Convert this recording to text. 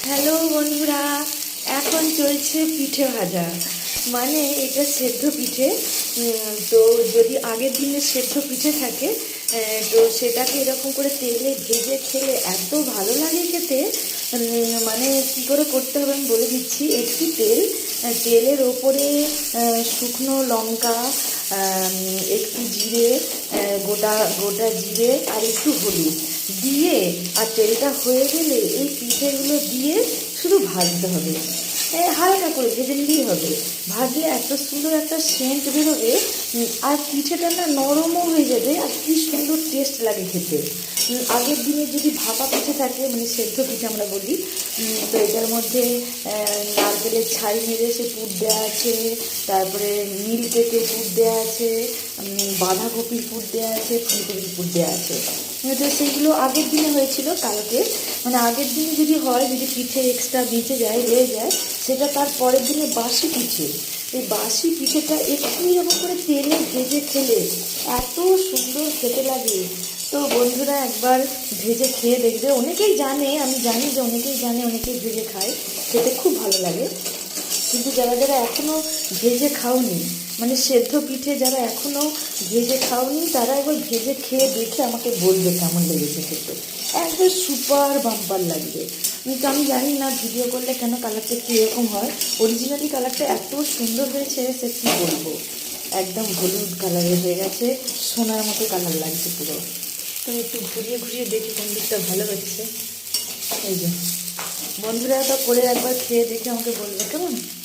Hello বন্ধুরা, এখন চলছে পিঠে ভাজা। মানে এটা সেদ্ধ পিঠে। তো যদি আগের দিনে সেদ্ধ পিঠে থাকে, তো সেটাকে এরকম করে তেলে ভেজে খেলে এত ভালো লাগে খেতে। মানে কি করে করতে হবে আমি বলে দিচ্ছি। একটু তেলের ওপরে শুকনো লঙ্কা, একটু জিরে, গোটা গোটা জিরে আর একটু হলুদ দিয়ে, আর তেলটা হয়ে গেলে এই পিঠেগুলো দিয়ে শুধু ভাজতে হবে। হালকা করে ভেজে নিলেই হবে। ভাজলে এত সুন্দর একটা সেন্ট বেরোবে, আর পিঠেটা না নরমও হয়ে যাবে, আর কি সুন্দর টেস্ট লাগে খেতে। আগের দিনে যদি ভাপা পিঠে থাকে, মানে সেদ্ধ পিঠে আমরা বলি, তো এটার মধ্যে নারকেলের ছাই মেরে সে পুর দেওয়া আছে, তারপরে নীল কেকের পুর দেওয়া আছে, বাঁধাকপির পুর দেওয়া আছে, ফুলকপির পুর দেওয়া আছে। তো সেইগুলো আগের দিনে হয়েছিল কালকে। মানে আগের দিনে যদি হয়, যদি পিঠে এক্সট্রা বেঁচে যায়, রয়ে যায়, সেটা তার পরের দিনে বাসি পিঠে। এই বাসি পিঠেটা একটু এরকম করে তেলে ভেজে খেলে এত সুন্দর খেতে লাগে। তো বন্ধুরা একবার ভেজে খেয়ে দেখবে। অনেকেই জানে, আমি জানি যে অনেকেই জানে, অনেকেই ভেজে খায়, খেতে খুব ভালো লাগে। কিন্তু যারা যারা এখনও ভেজে খাওনি, মানে সেদ্ধ পিঠে যারা এখনও ভেজে খাওনি, তারা একবার ভেজে খেয়ে দেখে আমাকে বলবে কেমন লেগেছে খেতে। একবার সুপার বাম্পার লাগবে। কিন্তু আমি জানি না ভিডিও করলে কেন কালারটা একটু এরকম হয়। অরিজিনালি কালারটা এত সুন্দর হয়েছে, সে কী বলবো। একদম হলুদ কালারের হয়ে গেছে, সোনার মতো কালার লাগছে পুরো। তো একটু ঘুরিয়ে ঘুরিয়ে দেখি কোন দিকটা ভালো হচ্ছে। এই যে বন্ধুরা, তো করে একবার খেয়ে দেখে আমাকে বলবে কেমন।